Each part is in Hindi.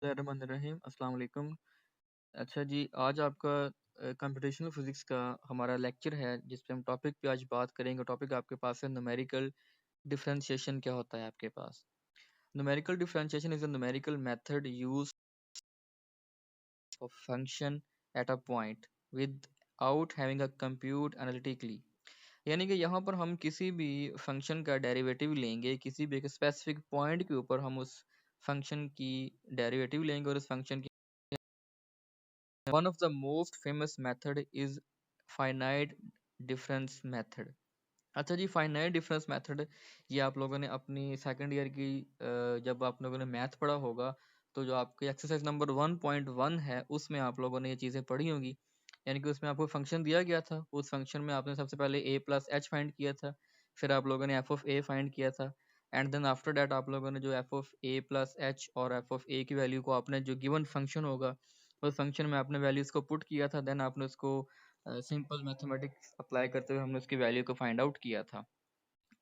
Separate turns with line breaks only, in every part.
बिस्मिल्लाहिर्रहमानिर्रहीम अस्सलाम वालेकुम। अच्छा जी, आज आपका कंप्यूटेशनल फिज़िक्स का हमारा लेक्चर है जिस पे हम टॉपिक पे आज बात करेंगे। टॉपिक आपके पास है न्यूमेरिकल डिफरेंशिएशन। क्या होता है आपके पास? Numerical differentiation is a numerical method used of function at a point without having a compute analytically. यानी कि यहाँ पर हम किसी भी फंक्शन का डेरिवेटिव लेंगे, किसी भी एक स्पेसिफिक पॉइंट के ऊपर हम उस फंक्शन की डेरिवेटिव लेंगे और उस फंक्शन की one of the most famous method is finite difference method। अच्छा जी, फाइनाइट डिफरेंस मेथड ये आप लोगों ने अपनी सेकंड ईयर की जब आप लोगों ने मैथ पढ़ा होगा तो जो आपकी एक्सरसाइज नंबर 1.1 है उसमें आप लोगों ने ये चीज़ें पढ़ी होंगी। यानी कि उसमें आपको फंक्शन दिया गया था, उस फंक्शन में आपने सबसे पहले a प्लस एच फाइंड किया था, फिर आप लोगों ने एफ ऑफ ए फाइंड किया था, एंड देन आफ्टर डैट आप लोगों ने जो F of A plus H और एफ ऑफ ए की वैल्यू को आपने जो गिवन फंक्शन होगा उस फंक्शन में आपने वैल्यूज़ को पुट किया था, देन आपने उसको सिंपल मैथमेटिक्स अप्लाई करते हुए हमने उसकी वैल्यू को फाइंड आउट किया था।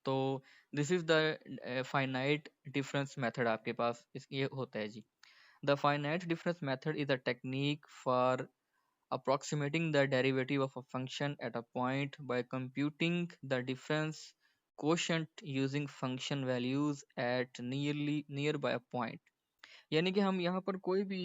तो this is the finite difference method आपके पास इस ये होता है जी। The finite difference method is a technique for approximating the derivative of a function at a point by computing the difference quotient using function values at nearby a point। यानी कि हम यहाँ पर कोई भी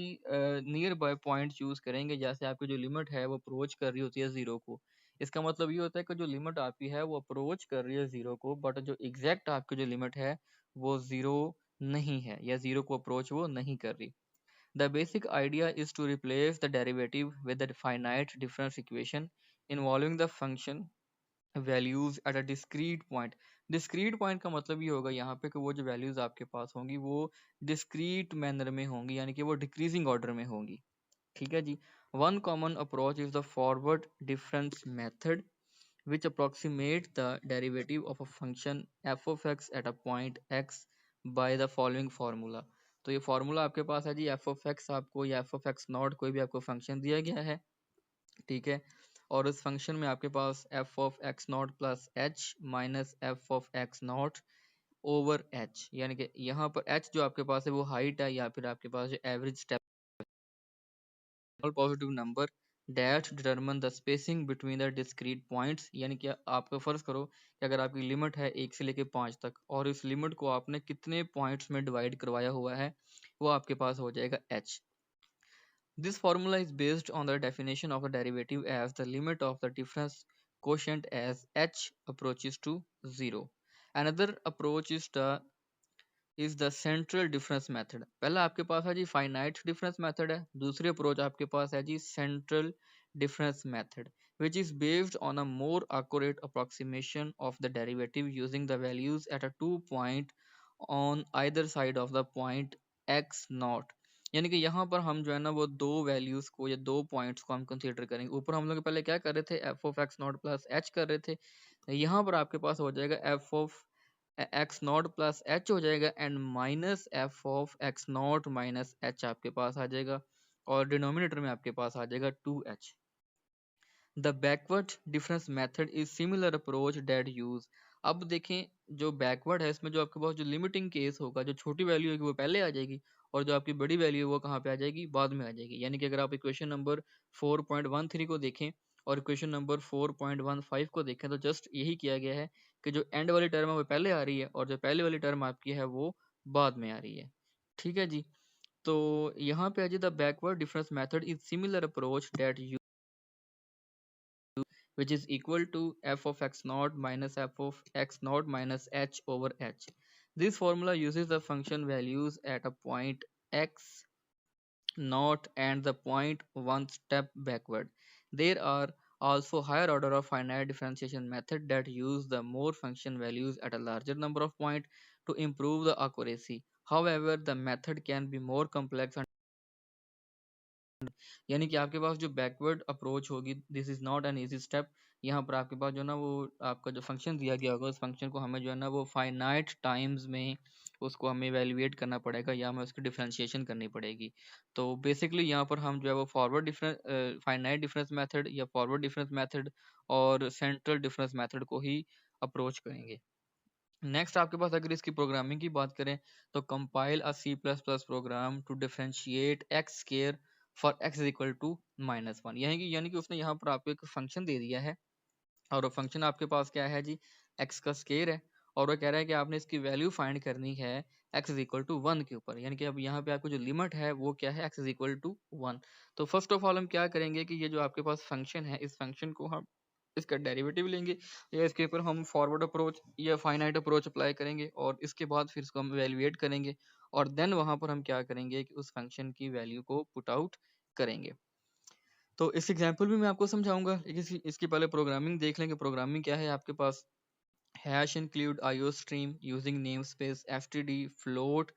नियर बाय पॉइंट चूज करेंगे, जैसे आपकी जो लिमिट है वो अप्रोच कर रही होती है जीरो को। इसका मतलब ये होता है कि जो लिमिट आपकी है वो अप्रोच कर रही है जीरो को, बट जो एग्जैक्ट आपकी जो लिमिट है वो जीरो नहीं है, या जीरो को अप्रोच वो नहीं कर रही। The basic idea is to replace the derivative with the finite difference equation involving the function values at a discrete point. Discrete point का मतलब ये होगा यहाँ पे कि वो जो वैल्यूज आपके पास होंगी वो डिस्क्रीट मैनर में होंगी, यानी कि वो डिक्रीजिंग ऑर्डर में होंगी। ठीक है जी। One common approach is the forward difference method which approximate the derivative of a function f of x at a point x by the following formula। तो ये फॉर्मूला आपके पास है जी, f of x आपको या f of x नॉट कोई भी आपको फंक्शन दिया गया है, ठीक है, और उस फंक्शन में आपके पास F of X not plus H minus F of X not over H, यानी कि यहाँ पर एच जो आपके पास है वो हाइट है, या फिर आपके पास जो average step positive number dash determine the spacing between the discrete points. यानी कि आपको फर्ज करो कि अगर आपकी लिमिट है 1 से लेके 5 तक और इस लिमिट को आपने कितने पॉइंट्स में डिवाइड करवाया हुआ है वो आपके पास हो जाएगा H. This formula is based on the definition of the derivative as the limit of the difference quotient as h approaches to 0. Another approach is the central difference method। पहला आपके पास है जी finite difference method है, दूसरी approach आपके पास है जी central difference method which is based on a more accurate approximation of the derivative using the values at a 2 point on either side of the point x naught। यानी कि यहाँ पर हम जो है ना वो दो वैल्यूज को या दो पॉइंट्स को हम कंसीडर करेंगे। ऊपर हम लोग पहले क्या कर रहे थे, F of X not plus H कर रहे थे, यहाँ पर आपके पास हो जाएगा F of X not plus H हो जाएगा and minus F of X not minus H आपके पास आ जाएगा, और डिनोमिनेटर में आपके पास आ जाएगा 2h। The backward difference method is similar approach that use. अब देखें जो बैकवर्ड है इसमें जो आपके पास जो लिमिटिंग केस होगा, जो छोटी वैल्यू होगी वो पहले आ जाएगी और जो आपकी बड़ी वैल्यू है वो कहाँ पे आ जाएगी, बाद में आ जाएगी। यानी कि अगर आप इक्वेशन नंबर 4.13 को देखें और इक्वेशन नंबर 4.15 को देखें तो जस्ट यही किया गया है कि जो एंड वाली टर्म है वो पहले आ रही है और जो पहले वाली टर्म आपकी है वो बाद में आ रही है। ठीक है जी। तो यहाँ पे आ जी the backward difference method is similar approach that which is equal to f of x naught minus f of x naught minus h over h. This formula uses the function values at a point x naught and the point one step backward. There are also higher order of finite differentiation method that use the more function values at a larger number of points to improve the accuracy. However, the method can be more complex and यानी कि आपके पास जो बैकवर्ड अप्रोच होगी this is not an easy step. यहाँ पर आपके पास जो है ना वो आपका जो फंक्शन दिया गया होगा उस फंक्शन को हमें जो है ना वो फाइनाइट टाइम्स में उसको हमें इवेलुएट करना पड़ेगा या हमें उसकी डिफरेंशिएशन करनी पड़ेगी। तो बेसिकली यहाँ पर हम जो है वो forward difference finite difference method या फॉरवर्ड डिफरेंस मेथड और सेंट्रल डिफरेंस मेथड को ही अप्रोच करेंगे। नेक्स्ट आपके पास अगर इसकी प्रोग्रामिंग की बात करें तो compile a C plus plus program to differentiate X square for X is equal to -1, यानी कि उसने यहाँ पर आपको एक फंक्शन दे दिया है और वो फंक्शन आपके पास क्या है जी, एक्स का स्केयर है और वो कह रहा है कि आपने इसकी वैल्यू फाइंड करनी है एक्स इज इक्वल टू 1 के ऊपर, यानी कि अब यहाँ पे आपको जो लिमिट है वो क्या है, एक्स इज इक्वल टू 1। तो फर्स्ट ऑफ ऑल हम क्या करेंगे कि ये जो आपके पास फंक्शन है इस फंक्शन को हम इसका डेरिवेटिव लेंगे या इसके ऊपर हम फॉरवर्ड अप्रोच या फाइनाइट अप्रोच अप्लाई करेंगे और इसके बाद फिर इसको हम वैल्यूएट करेंगे और देन वहां पर हम क्या करेंगे कि उस फंक्शन की वैल्यू को पुट आउट करेंगे। तो इस एग्जांपल में मैं आपको समझाऊंगा, लेकिन इसकी पहले प्रोग्रामिंग देख लेंगे। प्रोग्रामिंग क्या है आपके पास, hash include iostream using namespace FTD float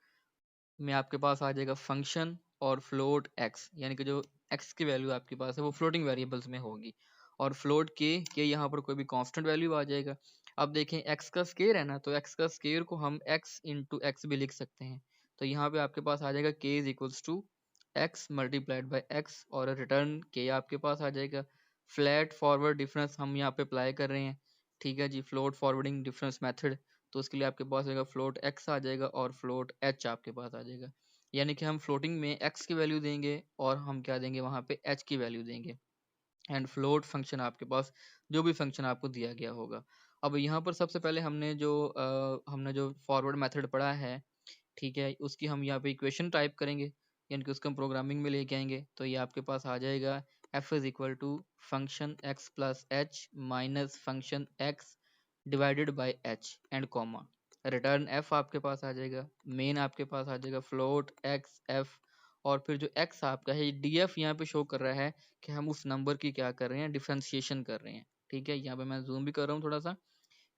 में आपके पास आ जाएगा फंक्शन और फ्लोट एक्स, यानी कि जो एक्स की वैल्यू आपके पास है वो फ्लोटिंग वेरिएबल्स में होगी और फ्लोट के यहाँ पर कोई भी कांस्टेंट वैल्यू आ जाएगा। अब देखें एक्स का स्केयर है ना, तो एक्स का स्केयर को हम एक्स इंटू एक्स भी लिख सकते हैं। तो यहाँ पे आपके पास आ जाएगा K is equals to X multiplied by X और रिटर्न के आपके पास आ जाएगा। फ्लैट फॉरवर्ड डिफरेंस हम यहाँ पे अप्लाई कर रहे हैं, ठीक है जी, फ्लोट फॉरवर्डिंग डिफरेंस मेथड। तो उसके लिए आपके पास आएगा फ्लोट एक्स आ जाएगा और फ्लोट एच आपके पास आ जाएगा, यानी कि हम फ्लोटिंग में एक्स की वैल्यू देंगे और हम क्या देंगे वहाँ पे एच की वैल्यू देंगे एंड फ्लोट फंक्शन आपके पास जो भी फंक्शन आपको दिया गया होगा। अब यहाँ पर सबसे पहले हमने जो फॉरवर्ड मेथड पढ़ा है, ठीक है, उसकी हम यहाँ पे इक्वेशन टाइप करेंगे, यानी कि उसको हम प्रोग्रामिंग में लेके आएंगे। तो ये आपके पास आ जाएगा F is equal to function X plus H minus function X divided by H and comma return F आपके पास आ जाएगा। मेन आपके पास आ जाएगा फ्लोट एक्स एफ और फिर जो एक्स आपका है डी एफ यहाँ पे शो कर रहा है कि हम उस नंबर की क्या कर रहे हैं, डिफ्रेंसिएशन कर रहे हैं। ठीक है, यहाँ पे मैं जूम भी कर रहा हूँ थोड़ा सा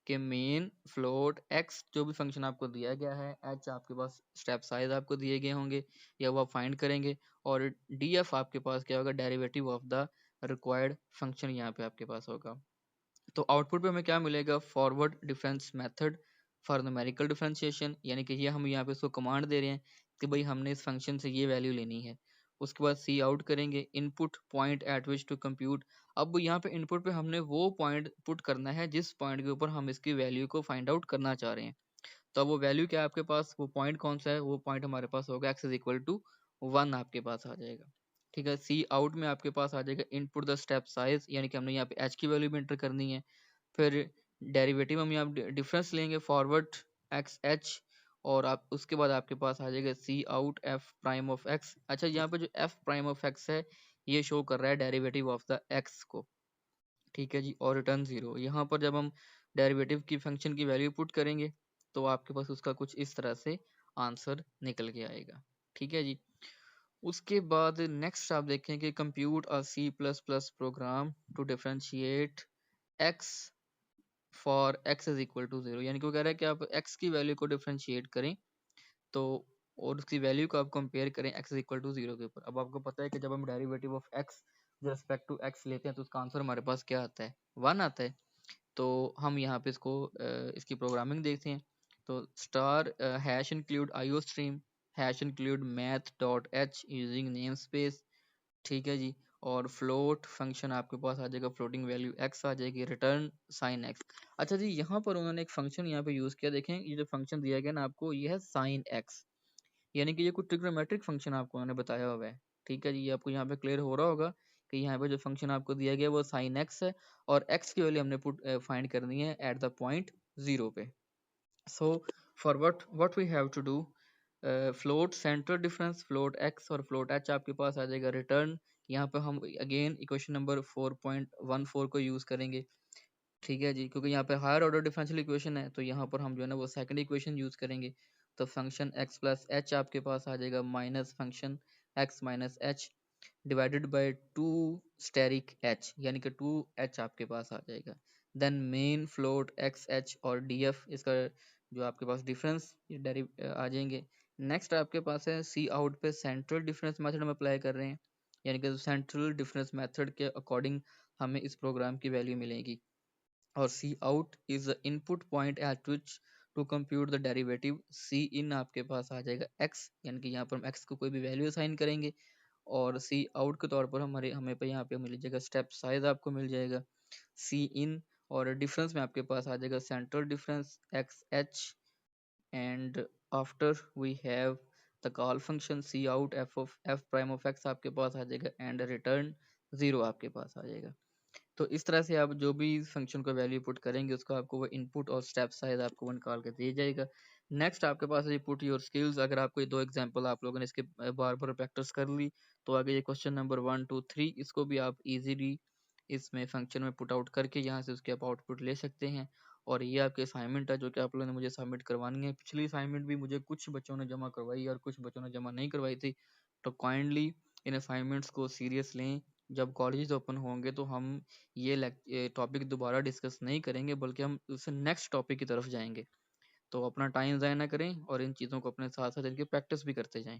कि मेन फ्लोट एक्स जो भी फंक्शन आपको दिया गया है, एच आपके पास स्टेप साइज आपको दिए गए होंगे या वो आप फाइंड करेंगे और डी एफ आपके पास क्या होगा, derivative of the required function यहाँ पे आपके पास होगा। तो आउटपुट पे हमें क्या मिलेगा, forward difference method for numerical differentiation, यानी कि ये हम यहाँ पे इसको कमांड दे रहे हैं कि भाई हमने इस फंक्शन से ये वैल्यू लेनी है। उसके बाद सी आउट करेंगे input point at which to compute. अब यहाँ पे इनपुट पे हमने वो पॉइंट पुट करना है जिस पॉइंट के ऊपर हम इसकी वैल्यू को फाइंड आउट करना चाह रहे हैं। तो अब वो वैल्यू क्या है आपके पास, वो पॉइंट कौन सा है, वो पॉइंट हमारे पास होगा एक्स इज इक्वल टू 1 आपके पास आ जाएगा। ठीक है, सी आउट में आपके पास आ जाएगा इनपुट द स्टेप साइज, यानी कि हमने यहाँ पे एच की वैल्यू भी एंटर करनी है। फिर डेरिवेटिव हम यहाँ डिफरेंस लेंगे फॉरवर्ड एक्स एच और आप उसके बाद आपके पास आ जाएगा सी out F prime of X. अच्छा, यहाँ पे जो एफ प्राइम ऑफ एक्स है ये शो कर रहा है डेरिवेटिव ऑफ द एक्स को, ठीक है जी, और रिटर्न 0। यहाँ पर जब हम डेरिवेटिव की फंक्शन की वैल्यू पुट करेंगे तो आपके पास उसका कुछ इस तरह से आंसर निकल के आएगा। ठीक है जी, उसके बाद नेक्स्ट आप देखें कि compute a C plus plus program to differentiate X for X is equal to 0, यानी कि वो कह रहा है कि आप एक्स की वैल्यू को डिफरेंशिएट करें तो और उसकी वैल्यू को आप कंपेयर करें एक्स इज इक्वल टू 0 के ऊपर। अब आपको पता है कि जब हम derivative of X respect to X लेते हैं तो उसका आंसर हमारे पास क्या आता है, 1 आता है। तो हम यहाँ पे इसकी प्रोग्रामिंग देखते हैं। तो star hash include IO stream hash include math dot H using name space, ठीक है जी, और फ्लोट फंक्शन आपके पास आ जाएगा, फ्लोटिंग वैल्यू एक्स आ जाएगी, रिटर्न साइन एक्स। अच्छा जी, यहाँ पर उन्होंने एक फंक्शन यहाँ पे यूज किया, देखें ये जो फंक्शन दिया गया ना आपको ये है साइन एक्स, यानी कि ये कुछ ट्रिग्नोमेट्रिक फंक्शन आपको उन्होंने बताया हुआ है। ठीक है जी, ये आपको यहाँ पे क्लियर हो रहा होगा कि यहाँ पे जो फंक्शन आपको दिया गया वो साइन एक्स है और एक्स की वैल्यू हमने पुट फाइंड करनी है एट द पॉइंट 0 पे। So for what we have to do, float center difference float X और फ्लोट एच आपके पास आ जाएगा, रिटर्न यहाँ पे हम अगेन इक्वेशन नंबर 4.14 को यूज करेंगे। ठीक है जी, क्योंकि यहाँ पे हायर ऑर्डर डिफरेंशियल इक्वेशन है तो यहाँ पर हम जो है ना वो सेकंड इक्वेशन यूज करेंगे। तो फंक्शन एक्स प्लस एच आपके पास आ जाएगा minus function X minus H divided by 2 asterisk H, यानी कि 2h आपके पास आ जाएगा। Then main float X H और डी एफ, इसका जो आपके पास डिफरेंस आ जाएंगे। नेक्स्ट आपके पास है सी आउट पे सेंट्रल डिफरेंस मेथड हम अप्लाई कर रहे हैं, यानी कि सेंट्रल डिफरेंस मेथड के अकॉर्डिंग हमें इस प्रोग्राम की वैल्यू मिलेगी और cout is the input point at which to compute the derivative. Cin आपके पास आ जाएगा एक्स, यानी कि यहाँ पर हम एक्स को कोई भी वैल्यू असाइन करेंगे और सी आउट के तौर पर हमें पे यहाँ पे मिल जाएगा स्टेप साइज आपको मिल जाएगा सी इन और डिफरेंस में आपके पास आ जाएगा central difference X H, and after we have the call function C out F prime of X आपके पास आ जाएगा, एंड रिटर्न 0 आपके पास आ जाएगा। तो इस तरह से आप जो भी फंक्शन को वैल्यू पुट करेंगे उसका आपको वो इनपुट और स्टेप साइज आपको वो निकाल के दे जाएगा। नेक्स्ट आपके पास है पुट योर स्किल्स। अगर आपको ये दो एग्जांपल आप लोगों ने इसके बार बार प्रैक्टिस कर ली तो आगे ये क्वेश्चन नंबर 1 2 3 इसको भी आप इजीली इसमें फंक्शन में पुट आउट करके यहाँ से उसके आप आउटपुट ले सकते हैं। और ये आपकी असाइनमेंट है जो कि आप लोगों ने मुझे सबमिट करवानी है। पिछली असाइनमेंट भी मुझे कुछ बच्चों ने जमा करवाई और कुछ बच्चों ने जमा नहीं करवाई थी, तो काइंडली इन असाइनमेंट्स को सीरियस लें। जब कॉलेज ओपन होंगे तो हम ये टॉपिक दोबारा डिस्कस नहीं करेंगे, बल्कि हम उससे नेक्स्ट टॉपिक की तरफ जाएंगे। तो अपना टाइम ज़ाया ना करें और इन चीज़ों को अपने साथ साथ इनकी प्रैक्टिस भी करते जाएं।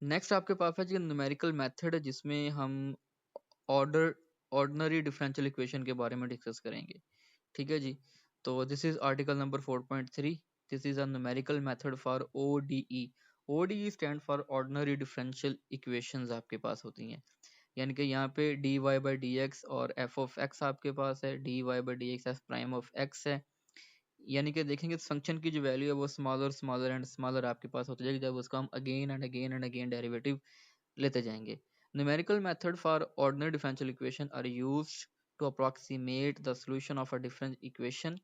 नेक्स्ट आपके पास है जी न्यूमेरिकल मेथड है, जिसमें हम ऑर्डर ऑर्डिनरी डिफरेंशियल इक्वेशन के बारे में डिस्कस करेंगे। ठीक है जी। तो this is article number 4.3। This is a numerical method for ODE. ODE stand for ordinary differential equations आपके पास होती हैं। यानी कि यहाँ पे D Y by D X और एफ ऑफ एक्स आपके पास है, D Y by D X F prime of X है। यानी कि देखेंगे इस फंक्शन की जो वैल्यू है वो स्मॉलर स्मॉलर एंड स्मॉलर आपके पास होती जाएगी जब उसका हम again and again and again derivative लेते जाएंगे। Numerical method for ordinary differential equation are used to approximate the solution of a different equation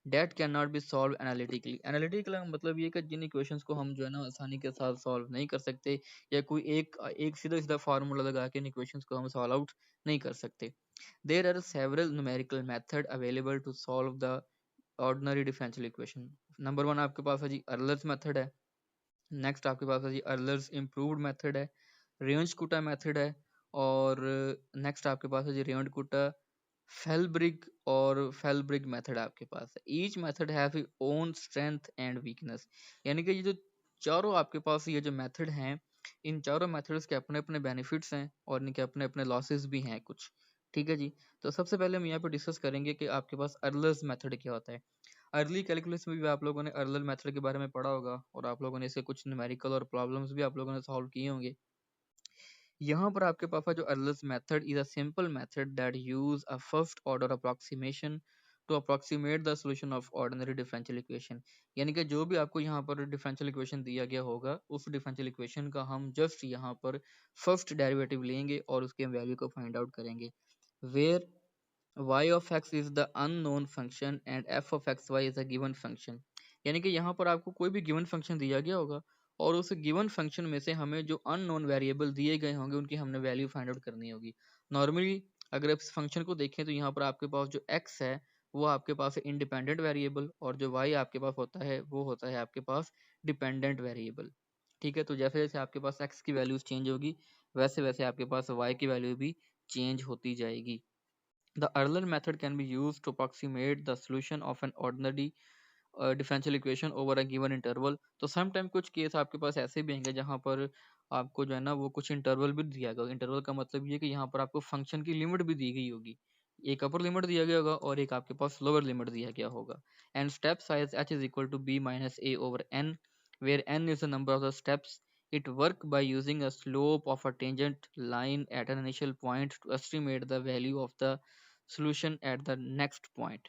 that can not be solve analytically. Analytical का मतलब ये कि जिन इक्वेशंस को हम जो है ना आसानी के साथ सॉल्व नहीं कर सकते, या कोई एक सीधा सीधा फार्मूला लगा के इन इक्वेशंस को हम सॉल्व आउट नहीं कर सकते। There are several numerical method available to solve the ordinary differential equation. Number 1 आपके पास है जी अर्लर्स मेथड है। नेक्स्ट आपके पास है जी अर्लर्स इम्प्रूव्ड मेथड है, रेवंशकुटा मेथड है, और नेक्स्ट आपके पास है जी रेवंशकुटा फेलब्रिग और फेलब्रिग मेथड आपके पास है। Each method have its own strength and weakness. यानी कि ये जो चारों आपके पास ये जो मेथड हैं, इन चारों मेथड्स के अपने अपने बेनिफिट्स हैं और इनके अपने अपने लॉसेस भी हैं कुछ। ठीक है जी। तो सबसे पहले हम यहाँ पे डिस्कस करेंगे कि आपके पास अर्लर्स मेथड क्या होता है। अर्ली कैलकुलस में भी आप लोगों ने अर्लर मेथड के बारे में पढ़ा होगा और आप लोगों ने इसके कुछ न्यूमेरिकल और प्रॉब्लम्स भी आप लोगों ने सॉल्व किए होंगे। यहाँ पर आपके पास है जो Euler's method is a simple method that use a first order approximation to approximate the solution of ordinary differential equation. यानी कि जो भी आपको यहाँ पर डिफरेंशियल इक्वेशन दिया गया होगा उस डिफरेंशियल इक्वेशन का हम जस्ट यहाँ पर फर्स्ट डेरिवेटिव लेंगे और उसके वैल्यू को फाइंड आउट करेंगे। Where y of x is the unknown function and f of xy is a given function। यानी कि यहाँ पर आपको कोई भी गिवन फंक्शन दिया गया होगा और उस गिवन फंक्शन में से हमें जो अननोन वेरिएबल दिए गए होंगे उनकी हमने वैल्यू फाइंड आउट करनी होगी। नॉर्मली अगर आप इस फंक्शन को देखें तो यहाँ पर आपके पास जो x है वो आपके पास है इंडिपेंडेंट वेरिएबल, और जो y आपके पास होता है वो होता है आपके पास डिपेंडेंट वेरिएबल। ठीक है। तो जैसे जैसे आपके पास x की वैल्यूज चेंज होगी वैसे वैसे आपके पास y की वैल्यू भी चेंज होती जाएगी। The Euler method can be used to approximate the solution of an ordinary differential equation over a given interval। तो समटाइम कुछ केस आपके पास ऐसे भी होंगे जहाँ पर आपको जो है ना वो कुछ इंटरवल भी दिया गया। इंटरवल का मतलब ये कि यहाँ पर आपको फंक्शन की लिमिट भी दी गई होगी। एक अपर लिमिट दिया गया होगा और एक आपके पास लोअर लिमिट दिया गया होगा। And step size h is equal to b minus a over n, where n is the number of the steps। It work by using a slope of a tangent line at an initial point to estimate the value of the solution at the next point।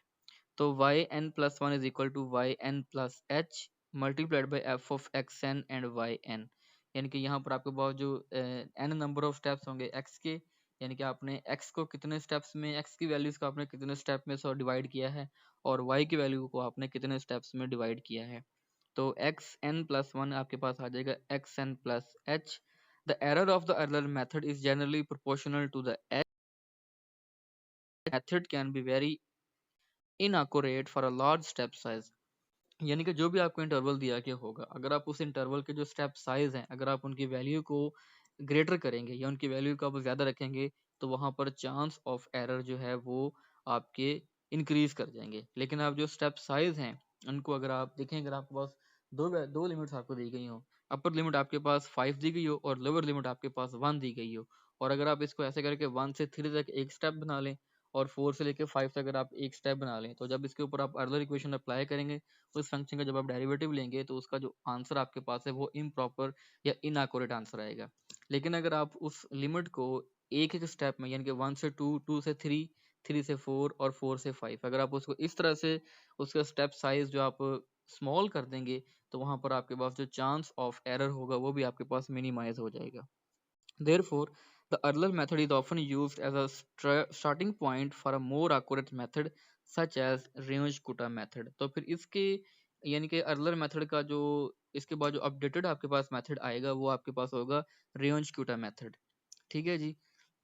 तो y n plus one is equal to y n plus h multiplied by f of x n and y n. यानी कि यहाँ पर आपके पास जो एन नंबर ऑफ स्टेप्स होंगे एक्स के, यानी कि आपने एक्स को कितने स्टेप्स में, एक्स की वैल्यूज को आपने कितने स्टेप में सो डिवाइड किया है, और वाई की वैल्यू को आपने कितने स्टेप्स में डिवाइड किया है। तो एक्स एन प्लस वन आपके पास आ जाएगा X N plus H. The error of the Euler method is generally proportional to the H. Method can be very inaccurate for a large step size. यानी कि जो भी आपको इंटरवल दिया गया होगा अगर आप उस इंटरवल के जो स्टेप साइज हैं अगर आप उनकी वैल्यू को ग्रेटर करेंगे या उनकी वैल्यू को आप ज़्यादा रखेंगे तो वहाँ पर चांस ऑफ एरर जो है वो आपके इंक्रीज कर जाएंगे। लेकिन आप जो स्टेप साइज हैं उनको अगर आप देखें, अगर आपके पास दो लिमिट्स आपको दी गई हो, अपर लिमिट आपके पास 5 दी गई हो और लोअर लिमिट आपके पास 1 दी गई हो, और अगर आप इसको ऐसे करके 1 से 3 तक एक स्टेप बना लें और 4 से लेकर 5 तक अगर आप एक स्टेप बना लें, तो जब इसके ऊपर आप अर्लर इक्वेशन अप्लाई करेंगे उस फंक्शन का जब आप डेरिवेटिव लेंगे तो उसका जो आंसर आपके पास है वो इम्प्रॉपर या इनएक्यूरेट आंसर आएगा। लेकिन अगर आप उस लिमिट को एक एक स्टेप में यानी कि 1 से 2, 2 से 3, 3 से 4 और 4 से 5। अगर आप उसको इस तरह से उसका स्टेप साइज़ जो आप स्मॉल कर देंगे, तो वहाँ पर आपके पास जो चांस ऑफ एरर होगा वो भी आपके पास मिनिमाइज़ हो जाएगा। Therefore, the earlier method is often used as a starting point for a more accurate method such as Range-Kutta method। तो फिर इसके यानी कि अर्लर मेथड का जो इसके बाद जो अपडेटेड आपके पास मेथड आएगा वो आपके पास होगा Range-Kutta मेथड। ठीक है जी।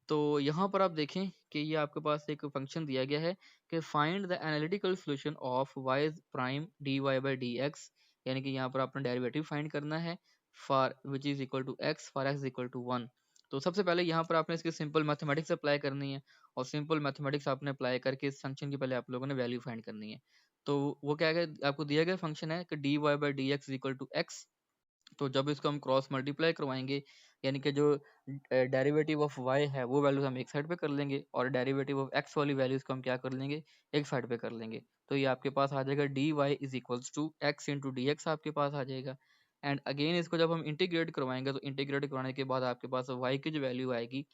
तो यहाँ पर आप देखें कि ये आपके पास एक फंक्शन दिया गया है कि find the analytical solution of y prime d Y by D x, यानी कि यहाँ पर आपने डेरिवेटिव फाइंड करना है for which is equal to x for x equal to 1। तो सबसे पहले यहाँ पर आपने इसकी सिंपल मैथमेटिक्स अप्लाई करनी है, और सिंपल मैथमेटिक्स आपने अप्लाई करके इस फंक्शन की पहले आप लोगों ने वैल्यू फाइंड करनी है। तो वो क्या है, आपको दिया गया फंक्शन है कि d Y by D x equal to x. तो जब इसको हम क्रॉस मल्टीप्लाई करवाएंगे, यानी कि जो डेरिवेटिव ऑफ y है वो वैल्यूज हम एक साइड पे कर लेंगे, और डेरिवेटिव ऑफ x वाली वैल्यूज को हम क्या कर लेंगे, एक साइड पे कर लेंगे। तो ये आपके पास आ जाएगा dy is equals to x into d x आपके पास आ जाएगा। एंड अगेन इसको जब हम इंटीग्रेट करवाएंगे, तो इंटीग्रेट करवाने के बाद आपके पास y की जो वैल्यू आएगी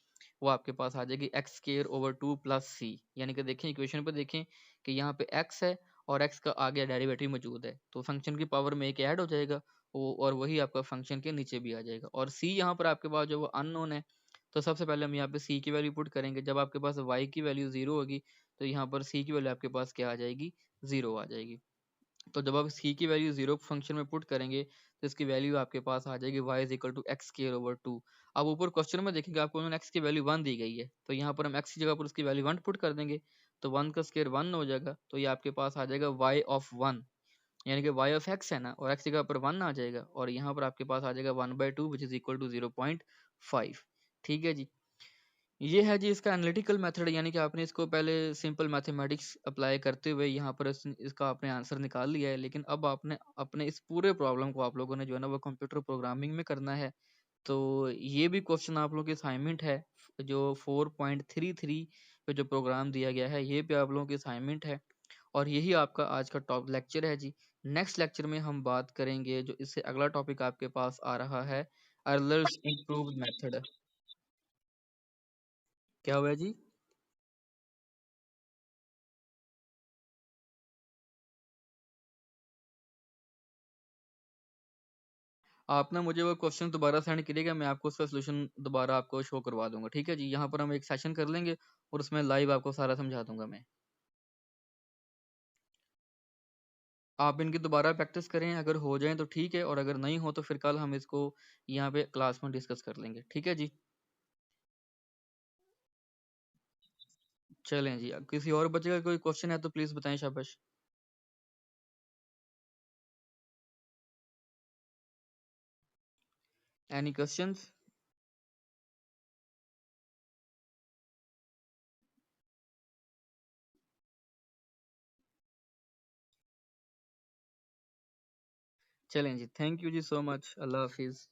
वो आपके पास आ जाएगी एक्स स्क्वायर ओवर 2 प्लस सी। यानी कि देखें इक्वेशन पे देखें कि यहाँ पे x है और x का आगे डेरिवेटिव मौजूद है, तो फंक्शन की पावर में एक ऐड हो जाएगा वो, और वही आपका फंक्शन के नीचे भी आ जाएगा। और c यहाँ पर आपके पास जो वो अननोन है, तो सबसे पहले हम यहाँ पे c की वैल्यू पुट करेंगे। जब आपके पास y की वैल्यू 0 होगी, तो यहाँ पर c की वैल्यू आपके पास क्या आ जाएगी, 0 आ जाएगी। तो जब आप c की वैल्यू 0 फंक्शन में पुट करेंगे, तो इसकी वैल्यू आपके पास आ जाएगी y is equal to x square over 2। अब ऊपर क्वेश्चन में देखेंगे आपको उन्होंने x की वैल्यू 1 दी गई है, तो यहाँ पर हम x की जगह पर उसकी वैल्यू 1 पुट कर देंगे, तो 1 का स्क्वायर 1 हो जाएगा। तो ये आपके पास आ जाएगा y ऑफ 1, यानी कि y ऑफ x है ना, और x की जगह पर 1 आ जाएगा, और यहाँ पर आपके पास आ जाएगा 1/2 विच इज इक्वल टू 0.5। ठीक है जी। ये है जी इसका एनालिटिकल मेथड, यानी कि आपने इसको पहले सिंपल मैथमेटिक्स अप्लाई करते हुए यहाँ पर इसका आपने आंसर निकाल लिया है, लेकिन अब आपने अपने इस पूरे प्रॉब्लम को आप लोगों ने जो है ना वो कंप्यूटर प्रोग्रामिंग में करना है। तो ये भी क्वेश्चन आप लोगों की असाइनमेंट है, जो 4.33 पे जो प्रोग्राम दिया गया है, ये पे आप लोगों की असाइनमेंट है, और यही आपका आज का टॉप लेक्चर है जी। नेक्स्ट लेक्चर में हम बात करेंगे, जो इससे अगला टॉपिक आपके पास आ रहा है, अर्लर्स इम्प्रूव्ड मेथड। क्या हुआ जी? आप ना मुझे वो क्वेश्चन दोबारा सेंड करिएगा, मैं आपको उसका सॉल्यूशन दोबारा आपको शो करवा दूंगा। ठीक है जी, यहाँ पर हम एक सेशन कर लेंगे और उसमें लाइव आपको सारा समझा दूंगा मैं। आप इनकी दोबारा प्रैक्टिस करें, अगर हो जाए तो ठीक है, और अगर नहीं हो तो फिर कल हम इसको यहाँ पे क्लास में डिस्कस कर लेंगे। ठीक है जी। चलें जी, किसी और बच्चे का कोई क्वेश्चन है तो प्लीज़ बताएं, शाबाश। Any questions? चलें जी, थैंक यू जी सो मच, अल्लाह हाफिज़।